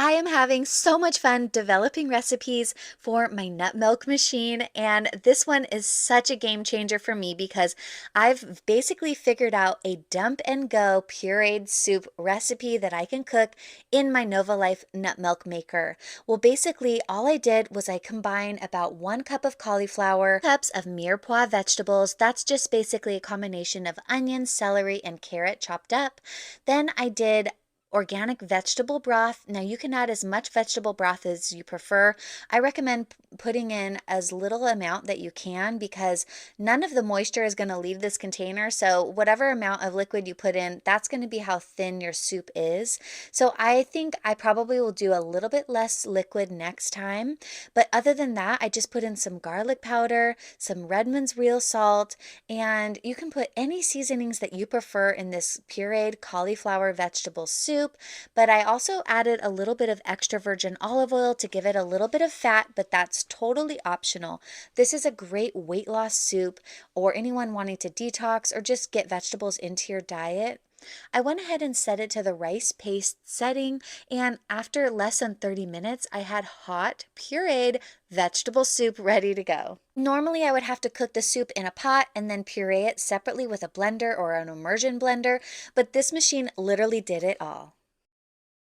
I am having so much fun developing recipes for my nut milk machine, and this one is such a game changer for me because I've basically figured out a dump and go pureed soup recipe that I can cook in my Nova Life nut milk maker. Well, basically, all I did was I combined about 1 cup of cauliflower, cups of mirepoix vegetables. That's just basically a combination of onions, celery, and carrot chopped up. Then I did organic vegetable broth. Now you can add as much vegetable broth as you prefer. I recommend putting in as little amount that you can because none of the moisture is going to leave this container. So whatever amount of liquid you put in, that's going to be how thin your soup is. So I think I probably will do a little bit less liquid next time. But other than that, I just put in some garlic powder, some Redmond's real salt, and you can put any seasonings that you prefer in this pureed cauliflower vegetable soup. But I also added a little bit of extra virgin olive oil to give it a little bit of fat, but that's totally optional. This is a great weight loss soup or anyone wanting to detox or just get vegetables into your diet. I went ahead and set it to the rice paste setting, and after less than 30 minutes, I had hot, pureed vegetable soup ready to go. Normally, I would have to cook the soup in a pot and then puree it separately with a blender or an immersion blender, but this machine literally did it all.